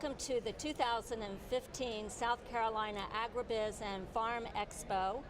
welcome to the 2015 South Carolina AgriBiz and Farm Expo.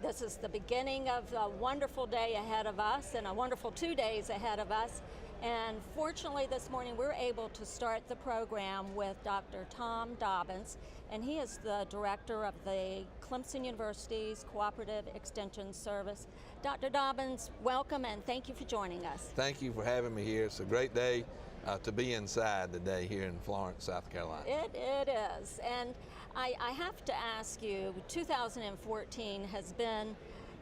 This is the beginning of a wonderful day ahead of us and a wonderful 2 days ahead of us. And fortunately this morning we're able to start the program with Dr. Tom Dobbins, and he is the director of the Clemson University's Cooperative Extension Service. Dr. Dobbins, welcome and thank you for joining us. Thank you for having me here. It's a great day to be inside today here in Florence, South Carolina. It is. And I have to ask you, 2014 has been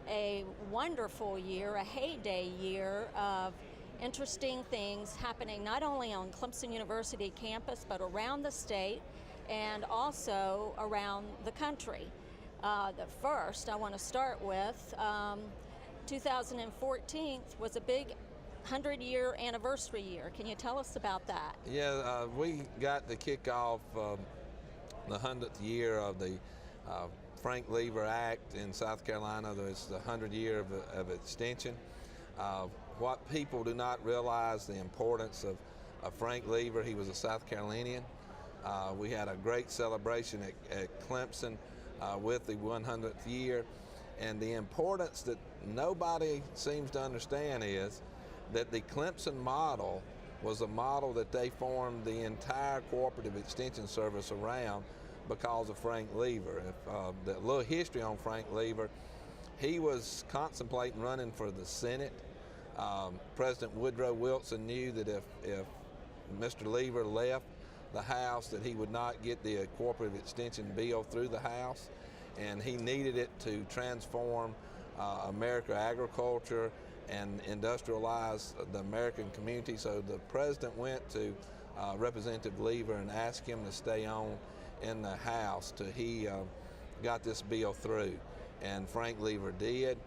a wonderful year, a heyday year of interesting things happening not only on Clemson University campus, but around the state and also around the country. The first I want to start with, 2014 was a big 100-year anniversary year. Can you tell us about that? Yeah, we got to kick off the 100th year of the Frank Lever Act in South Carolina. It's the 100th year of extension. What people do not realize, the importance of Frank Lever. He was a South Carolinian. We had a great celebration at Clemson with the 100th year, and the importance that nobody seems to understand is that the Clemson model was a model that they formed the entire Cooperative Extension Service around because of Frank Lever. The little history on Frank Lever, he was contemplating running for the Senate. President Woodrow Wilson knew that if Mr. Lever left the House, that he would not get the Cooperative Extension bill through the House, and he needed it to transform American agriculture and industrialize the American community. So the president went to Representative Lever and asked him to stay on in the House till he got this bill through, and Frank Lever did.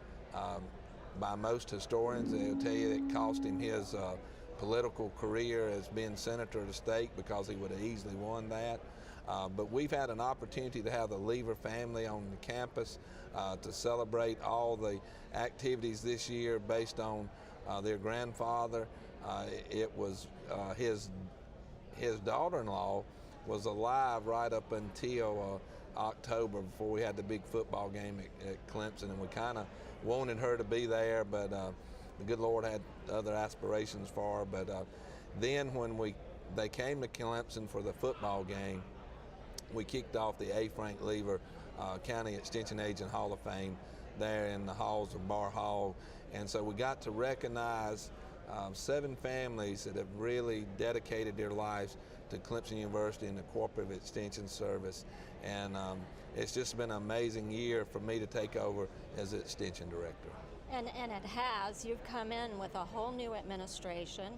By most historians, they'll tell you it cost him his political career as being senator of the state, because he would have easily won that. But we've had an opportunity to have the Lever family on the campus to celebrate all the activities this year based on their grandfather. It was his daughter-in-law was alive right up until October, before we had the big football game at Clemson, and we kind of wanted her to be there, but the good Lord had other aspirations for her. But then when they came to Clemson for the football game, we kicked off the A. Frank Lever County Extension Agent Hall of Fame there in the halls of Bar Hall, and so we got to recognize 7 families that have really dedicated their lives to Clemson University and the Cooperative Extension Service, and it's just been an amazing year for me to take over as the Extension Director. And it has. You've come in with a whole new administration,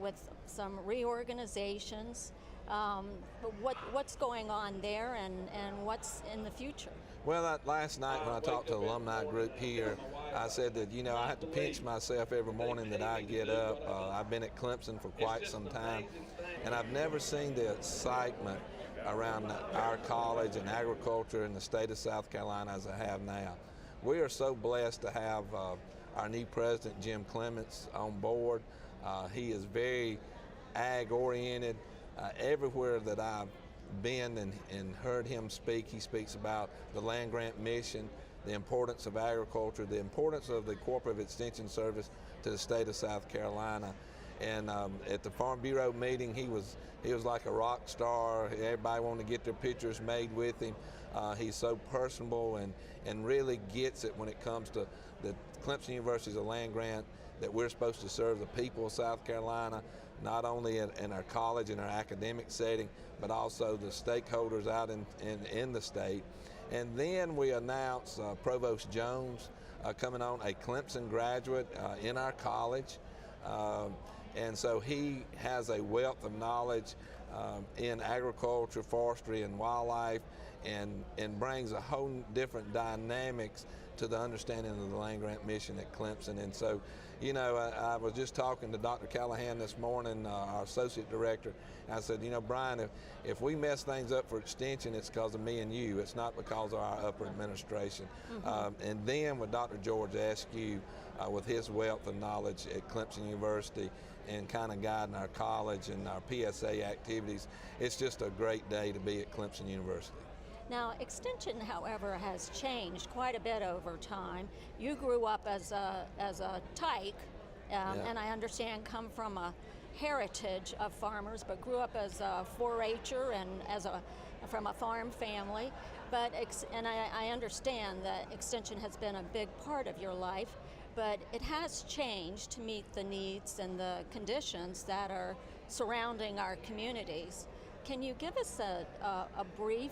with some reorganizations. But what's going on there, and what's in the future? Well, last night when I talked to the alumni group here, I said that, you know, I have to pinch myself every morning that I get up. I've been at Clemson for quite some time, and I've never seen the excitement around our college and agriculture in the state of South Carolina as I have now. We are so blessed to have our new president, Jim Clements, on board. He is very ag-oriented. Everywhere that I've been and heard him speak, he speaks about the land grant mission, the importance of agriculture, the importance of the Cooperative Extension Service to the state of South Carolina. And at the Farm Bureau meeting, he was like a rock star. Everybody wanted to get their pictures made with him. He's so personable and really gets it when it comes to the Clemson University is a land grant that we're supposed to serve the people of South Carolina, not only in our college and our academic setting, but also the stakeholders out in the state. And then we announced Provost Jones coming on, a Clemson graduate in our college. And so he has a wealth of knowledge in agriculture, forestry, and wildlife, and brings a whole different dynamics to the understanding of the land grant mission at Clemson. And so, you know, I was just talking to Dr. Callahan this morning, our associate director. And I said, you know, Brian, if we mess things up for extension, it's because of me and you. It's not because of our upper administration. And then with Dr. George Askew, with his wealth of knowledge at Clemson University and kind of guiding our college and our PSA activities, it's just a great day to be at Clemson University. Now, extension, however, has changed quite a bit over time. You grew up as a tyke, and I understand come from a heritage of farmers, but grew up as a 4-H'er and from a farm family. But I understand that extension has been a big part of your life, but it has changed to meet the needs and the conditions that are surrounding our communities. Can you give us a brief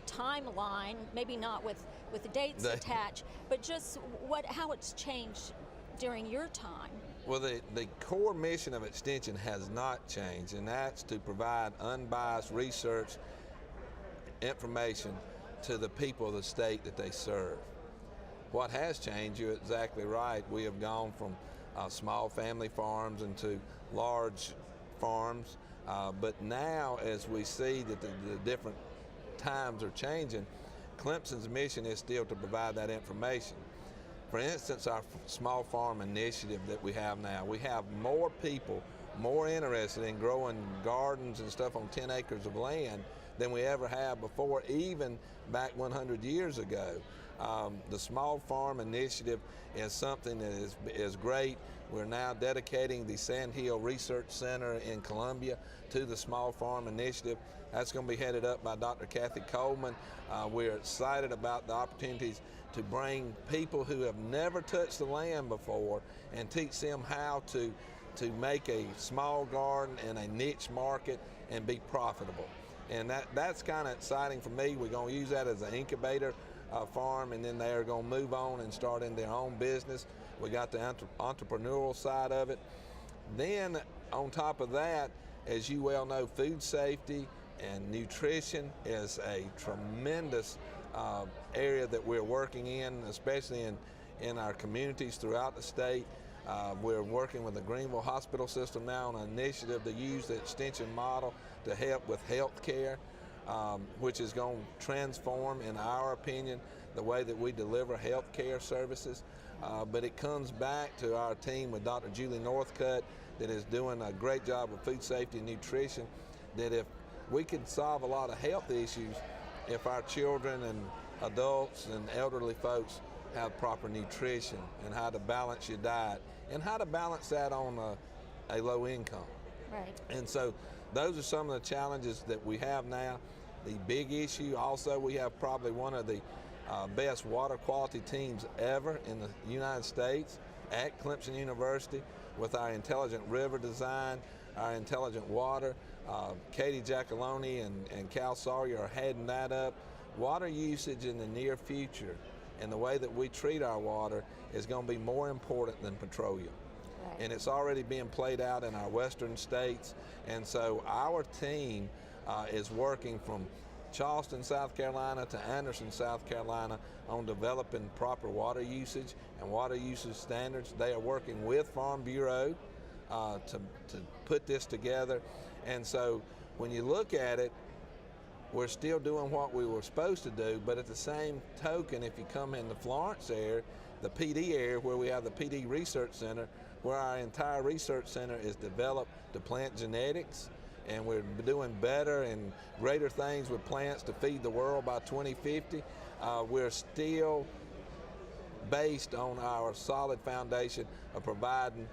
timeline, maybe not with the dates attached, but just how it's changed during your time? Well, the core mission of Extension has not changed, and that's to provide unbiased research information to the people of the state that they serve. What has changed, you're exactly right, we have gone from small family farms into large farms. But now, as we see that the different times are changing, Clemson's mission is still to provide that information. For instance, our small farm initiative that we have now, we have more people more interested in growing gardens and stuff on 10 acres of land than we ever have before, even back 100 years ago. The small farm initiative is something that is great. We're now dedicating the Sand Hill Research Center in Columbia to the Small Farm Initiative. That's going to be headed up by Dr. Kathy Coleman. We're excited about the opportunities to bring people who have never touched the land before and teach them how to make a small garden in a niche market and be profitable. And that's kind of exciting for me. We're going to use that as an incubator farm, and then they're going to move on and start in their own business. We got the entrepreneurial side of it. Then on top of that, as you well know, food safety and nutrition is a tremendous area that we're working in, especially in our communities throughout the state. We're working with the Greenville Hospital System now on an initiative to use the extension model to help with health care, which is going to transform, in our opinion, the way that we deliver health care services. But it comes back to our team with Dr. Julie Northcutt that is doing a great job of food safety and nutrition, that if we can solve a lot of health issues, if our children and adults and elderly folks have proper nutrition and how to balance your diet and how to balance that on a low income. Right. And so those are some of the challenges that we have now. The big issue also, we have probably one of the best water quality teams ever in the United States at Clemson University with our intelligent river design, our intelligent water. Katie Giacalone and Cal Sawyer are heading that up. Water usage in the near future and the way that we treat our water is going to be more important than petroleum. Right. And it's already being played out in our western states. And so our team is working from Charleston, South Carolina to Anderson, South Carolina on developing proper water usage and water usage standards. They are working with Farm Bureau to put this together. And so when you look at it, we're still doing what we were supposed to do, but at the same token, if you come in the Florence area, the PD area where we have the PD Research Center, where our entire research center is developed to plant genetics, and we're doing better and greater things with plants to feed the world by 2050. We're still based on our solid foundation of providing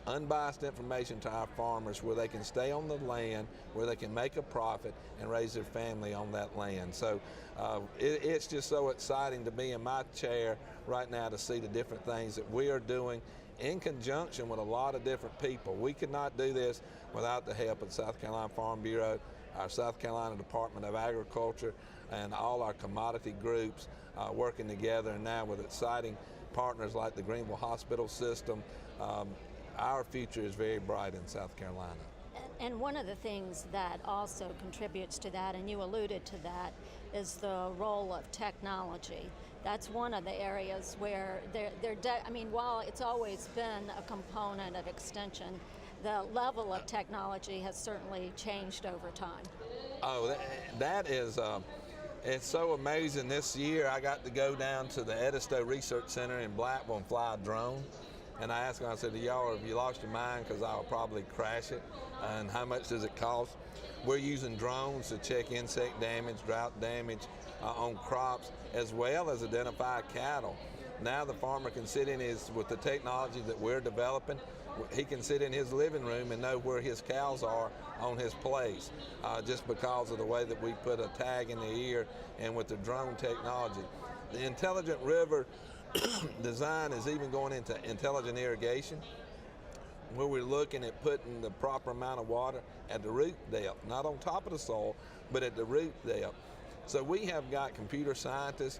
unbiased information to our farmers where they can stay on the land, where they can make a profit and raise their family on that land. So it's just so exciting to be in my chair right now to see the different things that we are doing in conjunction with a lot of different people. We could not do this without the help of the South Carolina Farm Bureau, our South Carolina Department of Agriculture, and all our commodity groups working together, and now with exciting partners like the Greenville Hospital System. Our future is very bright in South Carolina. And one of the things that also contributes to that, and you alluded to that, is the role of technology. That's one of the areas where I mean, while it's always been a component of extension, the level of technology has certainly changed over time. Oh, that is, it's so amazing. This year I got to go down to the Edisto Research Center in Blackville and fly a drone. And I asked them, I said, y'all, have you lost your mind? Because I'll probably crash it. And how much does it cost? We're using drones to check insect damage, drought damage on crops, as well as identify cattle. Now the farmer can sit in with the technology that we're developing, he can sit in his living room and know where his cows are on his place, just because of the way that we put a tag in the ear and with the drone technology. The intelligent river design is even going into intelligent irrigation, where we're looking at putting the proper amount of water at the root depth, not on top of the soil, but at the root depth. So we have got computer scientists,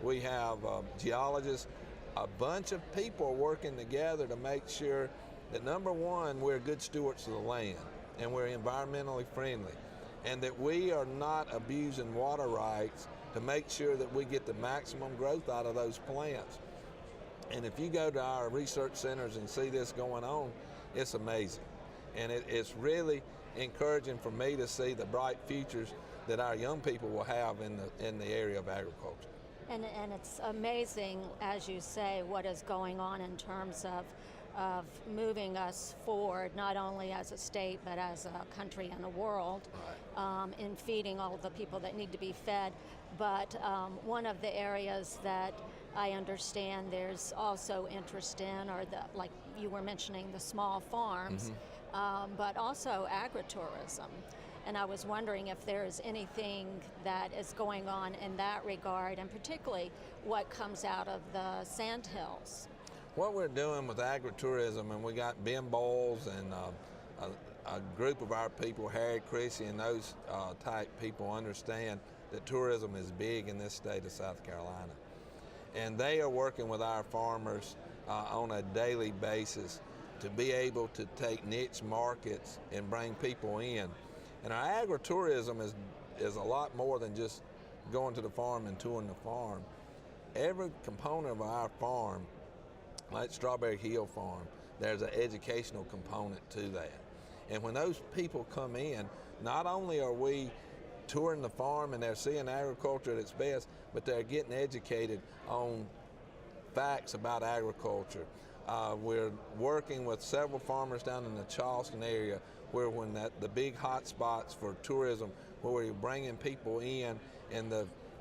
we have geologists, a bunch of people working together to make sure that, number one, we're good stewards of the land and we're environmentally friendly, and that we are not abusing water rights to make sure that we get the maximum growth out of those plants. And if you go to our research centers and see this going on, it's amazing. And it's really encouraging for me to see the bright futures that our young people will have in the area of agriculture. And it's amazing, as you say, what is going on in terms of moving us forward, not only as a state, but as a country and a world, right. In feeding all of the people that need to be fed. But one of the areas that I understand there's also interest in are like you were mentioning, the small farms, but also agritourism. And I was wondering if there's anything that is going on in that regard, and particularly what comes out of the sandhills. What we're doing with agritourism, and we got Ben Bowles and a group of our people, Harry Chrissy and those type people, understand that tourism is big in this state of South Carolina. And they are working with our farmers on a daily basis to be able to take niche markets and bring people in. And our agritourism is a lot more than just going to the farm and touring the farm. Every component of our farm, like Strawberry Hill Farm, there's an educational component to that. And when those people come in, not only are we touring the farm and they're seeing agriculture at its best, but they're getting educated on facts about agriculture. We're working with several farmers down in the Charleston area where when the big hot spots for tourism, where we're bringing people in and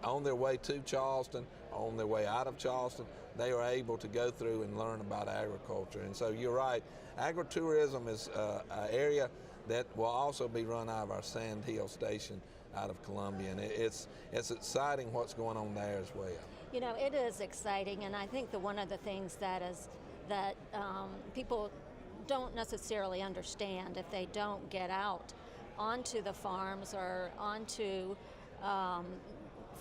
on their way to Charleston, on their way out of Charleston, they are able to go through and learn about agriculture. And so you're right, agritourism is an area that will also be run out of our Sand Hill station out of Columbia, and it's exciting what's going on there as well. You know, it is exciting, and I think that one of the things that people don't necessarily understand if they don't get out onto the farms or onto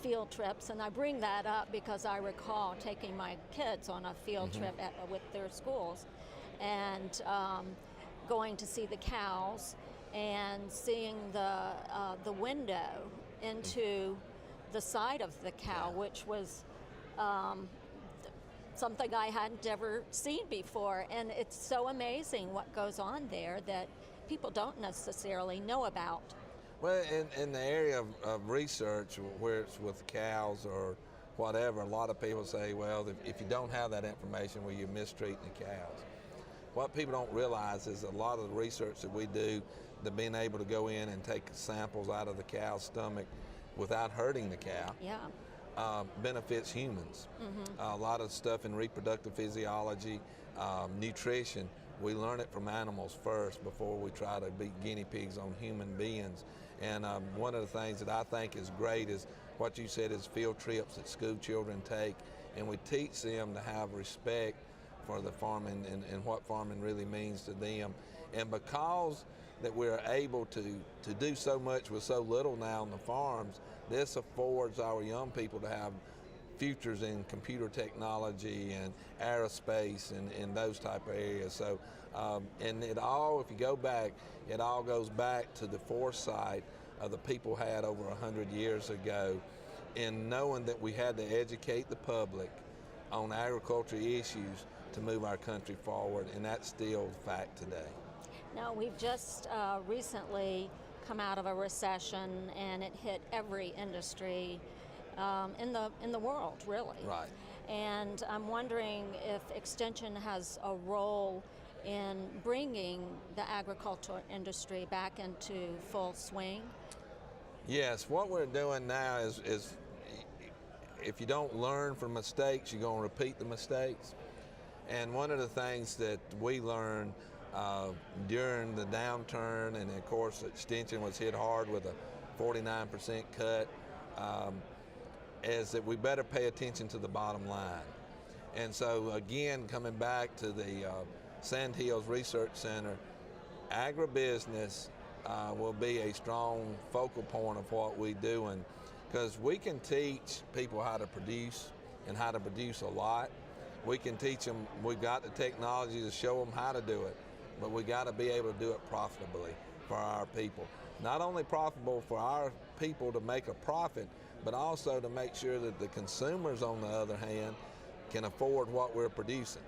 field trips. And I bring that up because I recall taking my kids on a field trip with their schools and going to see the cows and seeing the window into the side of the cow, which was something I hadn't ever seen before. And it's so amazing what goes on there that people don't necessarily know about. Well, in the area of research, where it's with cows or whatever, a lot of people say, well, if you don't have that information, well, you're mistreating the cows. What people don't realize is a lot of the research that we do, the being able to go in and take samples out of the cow's stomach without hurting the cow, benefits humans. A lot of stuff in reproductive physiology, nutrition, we learn it from animals first before we try to be guinea pigs on human beings. And one of the things that I think is great is what you said is field trips that school children take, and we teach them to have respect for the farming and what farming really means to them. And because that we're able to do so much with so little now on the farms, this affords our young people to have futures in computer technology and aerospace and those type of areas. So, and it all, if you go back, it all goes back to the foresight of the people had over 100 years ago in knowing that we had to educate the public on agriculture issues to move our country forward, and that's still the fact today. Now, we've just recently come out of a recession, and it hit every industry in the world, really. Right. And I'm wondering if Extension has a role in bringing the agricultural industry back into full swing. Yes, what we're doing now is if you don't learn from mistakes, you're going to repeat the mistakes. And one of the things that we learned during the downturn, and of course Extension was hit hard with a 49% cut, is that we better pay attention to the bottom line. And so again, coming back to the Sand Hills Research Center, agribusiness will be a strong focal point of what we do, and because we can teach people how to produce and how to produce a lot. We can teach them, we've got the technology to show them how to do it, but we got to be able to do it profitably for our people. Not only profitable for our people to make a profit, but also to make sure that the consumers, on the other hand, can afford what we're producing.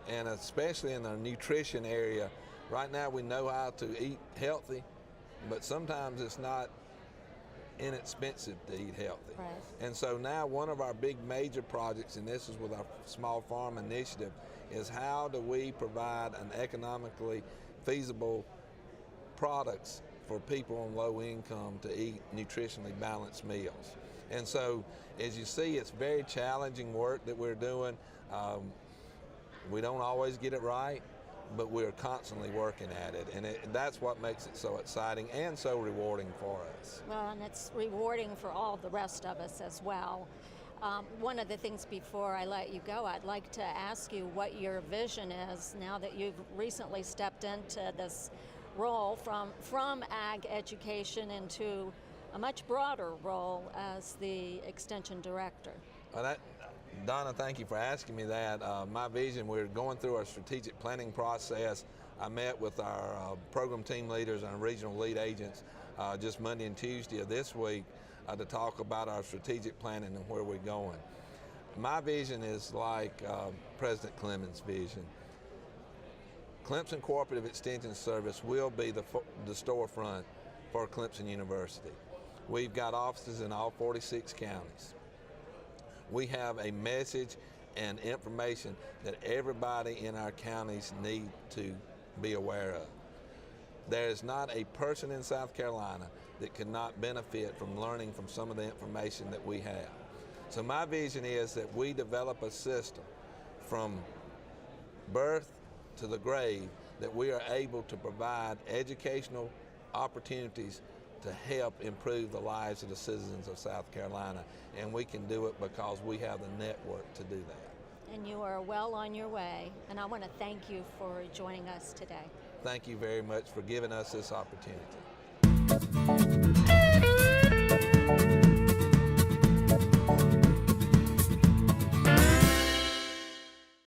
And especially in the nutrition area, right now we know how to eat healthy, but sometimes it's not inexpensive to eat healthy. Right. And so now one of our big major projects, and this is with our Small Farm Initiative, is how do we provide an economically feasible products for people on low income to eat nutritionally balanced meals. And so as you see, it's very challenging work that we're doing. We don't always get it right, but we're constantly working at it, and that's what makes it so exciting and so rewarding for us. Well, and it's rewarding for all the rest of us as well. One of the things before I let you go, I'd like to ask you what your vision is now that you've recently stepped into this role from ag education into a much broader role as the Extension Director. Well, Donna, thank you for asking me that. My vision, we're going through our strategic planning process. I met with our program team leaders and regional lead agents just Monday and Tuesday of this week to talk about our strategic planning and where we're going. My vision is like President Clemon's vision. Clemson Cooperative Extension Service will be the storefront for Clemson University. We've got offices in all 46 counties. We have a message and information that everybody in our counties need to be aware of. There is not a person in South Carolina that could not benefit from learning from some of the information that we have. So my vision is that we develop a system from birth to the grave that we are able to provide educational opportunities to help improve the lives of the citizens of South Carolina. And we can do it because we have the network to do that. And you are well on your way, and I want to thank you for joining us today. Thank you very much for giving us this opportunity.